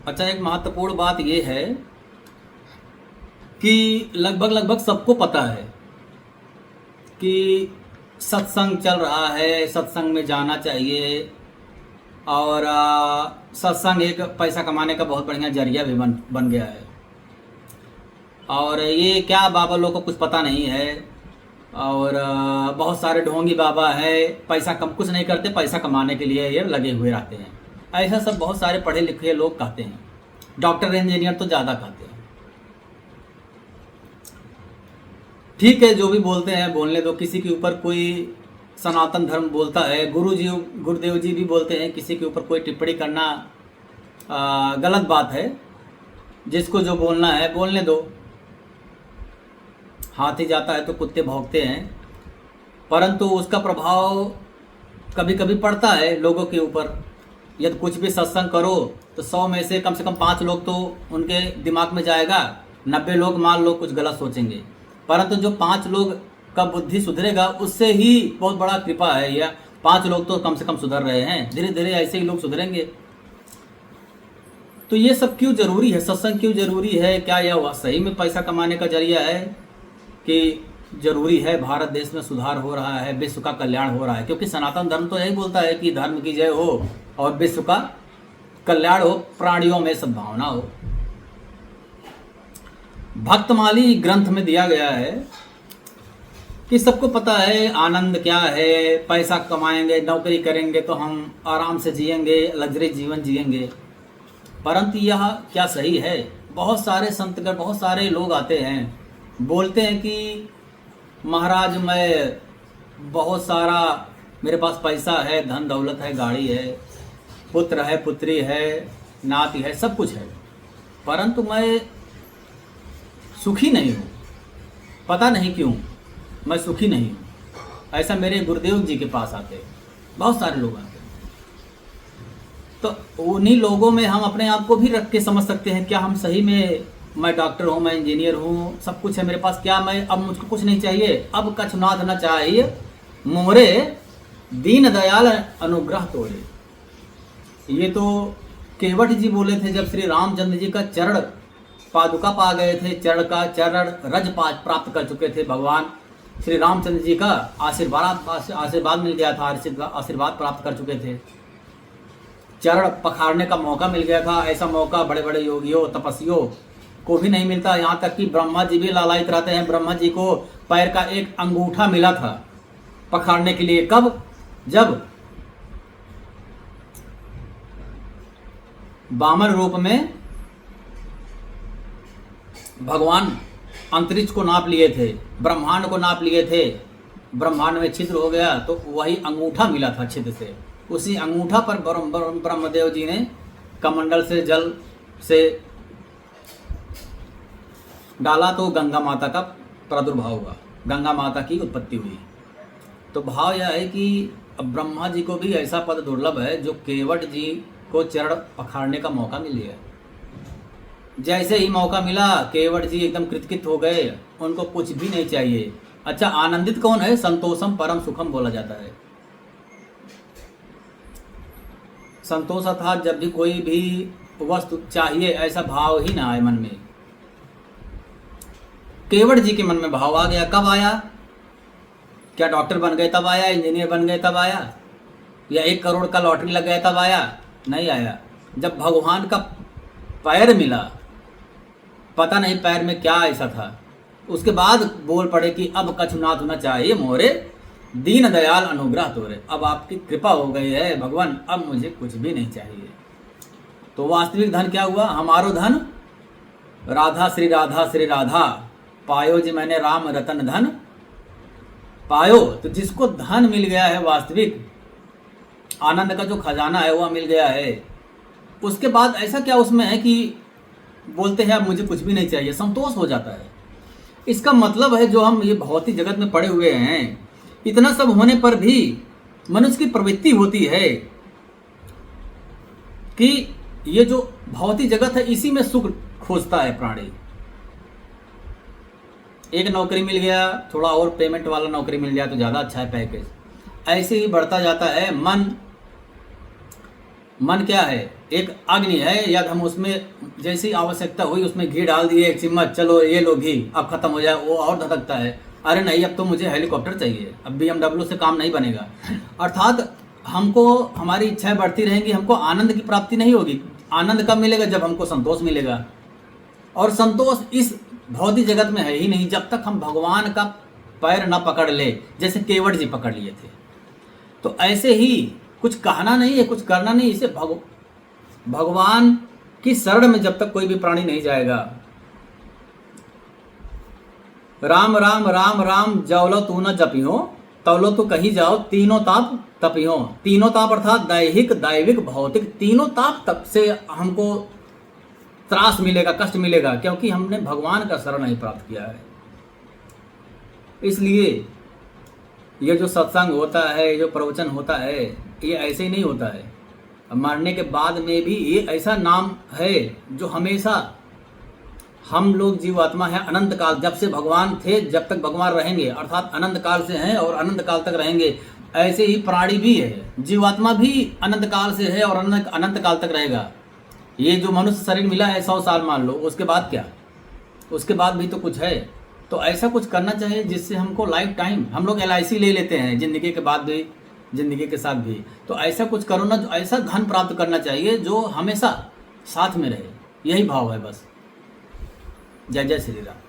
अच्छा, एक महत्वपूर्ण बात यह है कि लगभग लगभग सबको पता है कि सत्संग चल रहा है, सत्संग में जाना चाहिए। और सत्संग एक पैसा कमाने का बहुत बढ़िया जरिया भी बन बन गया है। और ये क्या बाबा लोग को कुछ पता नहीं है। और बहुत सारे ढोंगी बाबा है, पैसा कम कुछ नहीं करते, पैसा कमाने के लिए ये लगे हुए रहते हैं। ऐसा सब बहुत सारे पढ़े लिखे लोग कहते हैं। डॉक्टर इंजीनियर तो ज़्यादा कहते हैं। ठीक है, जो भी बोलते हैं बोलने दो। किसी के ऊपर कोई सनातन धर्म बोलता है, गुरुदेव जी भी बोलते हैं, किसी के ऊपर कोई टिप्पणी करना गलत बात है। जिसको जो बोलना है बोलने दो। हाथी जाता है तो कुत्ते भौंकते हैं, परंतु उसका प्रभाव कभी कभी पड़ता है लोगों के ऊपर। यदि कुछ भी सत्संग करो तो 100 में से कम 5 लोग तो उनके दिमाग में जाएगा, 90 लोग मान लो कुछ गलत सोचेंगे। परंतु जो 5 लोग का बुद्धि सुधरेगा उससे ही बहुत बड़ा कृपा है। या 5 लोग तो कम से कम सुधर रहे हैं, धीरे धीरे ऐसे ही लोग सुधरेंगे। तो ये सब क्यों जरूरी है? सत्संग क्यों जरूरी है? क्या यह सही में पैसा कमाने का जरिया है कि जरूरी है? भारत देश में सुधार हो रहा है, विश्व का कल्याण हो रहा है। क्योंकि सनातन धर्म तो यही बोलता है कि धर्म की जय हो और विश्व का कल्याण हो, प्राणियों में सद्भावना हो। भक्तमाली ग्रंथ में दिया गया है कि सबको पता है आनंद क्या है। पैसा कमाएंगे, नौकरी करेंगे तो हम आराम से जिएंगे, लग्जरी जीवन जिएंगे। परंतु यह क्या सही है? बहुत सारे संतगण, बहुत सारे लोग आते हैं, बोलते हैं कि महाराज मैं बहुत सारा, मेरे पास पैसा है, धन दौलत है, गाड़ी है, पुत्र है, पुत्री है, नाती है, सब कुछ है, परंतु मैं सुखी नहीं हूँ। पता नहीं क्यों मैं सुखी नहीं हूँ। ऐसा मेरे गुरुदेव जी के पास आते बहुत सारे लोग आते। तो उन्हीं लोगों में हम अपने आप को भी रख के समझ सकते हैं, क्या हम सही में, मैं डॉक्टर हूँ, मैं इंजीनियर हूँ, सब कुछ है मेरे पास, क्या मैं अब मुझको कुछ नहीं चाहिए? अब कछुनाथ न चाहिए मोरे, दीन दयाल अनुग्रह तोरे। ये तो केवट जी बोले थे जब श्री रामचंद्र जी का चरण पादुका पा गए थे, चरण रज प्राप्त कर चुके थे। भगवान श्री रामचंद्र जी का आशीर्वाद मिल गया था, आशीर्वाद प्राप्त कर चुके थे, चरण पखारने का मौका मिल गया था। ऐसा मौका बड़े बड़े योगियों, तपस्वियों को भी नहीं मिलता। यहाँ तक कि ब्रह्मा जी भी लालायित रहते हैं। ब्रह्मा जी को पैर का एक अंगूठा मिला था पखारने के लिए। कब? जब वामन रूप में भगवान अंतरिक्ष को नाप लिए थे, ब्रह्मांड को नाप लिए थे। ब्रह्मांड में छिद्र हो गया तो वही अंगूठा मिला था छिद्र से। उसी अंगूठा पर ब्रह्मदेव जी ने कमंडल से जल से डाला तो गंगा माता का प्रादुर्भाव हुआ, गंगा माता की उत्पत्ति हुई। तो भाव यह है कि अब ब्रह्मा जी को भी ऐसा पद दुर्लभ है जो केवट जी को चरण पखाड़ने का मौका मिल गया। जैसे ही मौका मिला केवट जी एकदम कृतकृत हो गए, उनको कुछ भी नहीं चाहिए। अच्छा, आनंदित कौन है? संतोषम परम सुखम बोला जाता है। संतोष अर्थात जब भी कोई भी वस्तु चाहिए ऐसा भाव ही ना आए मन में। केवट जी के मन में भाव आ गया। कब आया? क्या डॉक्टर बन गए तब आया? इंजीनियर बन गए तब आया? या 1 करोड़ का लॉटरी लग गया तब आया? नहीं आया। जब भगवान का पैर मिला, पता नहीं पैर में क्या ऐसा था, उसके बाद बोल पड़े कि अब कछुनाथ होना चाहिए मोरे, दीन दयाल अनुग्रह तोरे। अब आपकी कृपा हो गई है भगवान, अब मुझे कुछ भी नहीं चाहिए। तो वास्तविक धन क्या हुआ? हमारो धन राधा श्री राधा पायो जी, मैंने राम रतन धन पायो। तो जिसको धन मिल गया है, वास्तविक आनंद का जो खजाना है वह मिल गया है, उसके बाद ऐसा क्या उसमें है कि बोलते हैं अब मुझे कुछ भी नहीं चाहिए, संतोष हो जाता है। इसका मतलब है जो हम ये भौतिक जगत में पड़े हुए हैं, इतना सब होने पर भी मनुष्य की प्रवृत्ति होती है कि ये जो भौतिक जगत है इसी में सुख खोजता है प्राणी। एक नौकरी मिल गया, थोड़ा और पेमेंट वाला नौकरी मिल जाए तो ज़्यादा अच्छा है पैकेज, ऐसे ही बढ़ता जाता है मन। मन क्या है, एक अग्नि है, यदि हम उसमें जैसी आवश्यकता हुई उसमें घी डाल दिए 1 चम्मच, चलो ये लो घी, अब खत्म हो जाए, वो और धधकता है, अरे नहीं अब तो मुझे हेलीकॉप्टर चाहिए, अब BMW से काम नहीं बनेगा। अर्थात हमको हमारी इच्छाएं बढ़ती रहेंगी, हमको आनंद की प्राप्ति नहीं होगी। आनंद कब मिलेगा, जब हमको संतोष मिलेगा, और संतोष इस भौतिक जगत में है ही नहीं जब तक हम भगवान का पैर न पकड़ ले, जैसे केवट जी पकड़ लिए थे। तो ऐसे ही कुछ कहना नहीं है, कुछ करना नहीं, इसे भगवान की शरण में जब तक कोई भी प्राणी नहीं जाएगा। राम राम राम राम जवलो तू न जपियो, तवलो तो कहीं जाओ तीनों ताप तपियो। तीनों ताप अर्थात दैहिक दैविक भौतिक तीनों ताप तप से हमको त्रास मिलेगा, कष्ट मिलेगा, क्योंकि हमने भगवान का शरण नहीं प्राप्त किया है। इसलिए ये जो सत्संग होता है, जो प्रवचन होता है, ये ऐसे ही नहीं होता है। मरने के बाद में भी ये ऐसा नाम है जो हमेशा हम लोग जीवात्मा है, अनंत काल, जब से भगवान थे जब तक भगवान रहेंगे, अर्थात अनंत काल से हैं और अनंत काल तक रहेंगे। ऐसे ही प्राणी भी है, जीवात्मा भी अनंत काल से है और अनंत काल तक रहेगा। ये जो मनुष्य शरीर मिला है 100 साल मान लो, उसके बाद क्या, उसके बाद भी तो कुछ है। तो ऐसा कुछ करना चाहिए जिससे हमको लाइफ टाइम, हम लोग LIC ले लेते हैं ज़िंदगी के बाद भी, ज़िंदगी के साथ भी, तो ऐसा कुछ करो ना, जो ऐसा धन प्राप्त करना चाहिए जो हमेशा साथ में रहे। यही भाव है बस। जय जय श्री राम।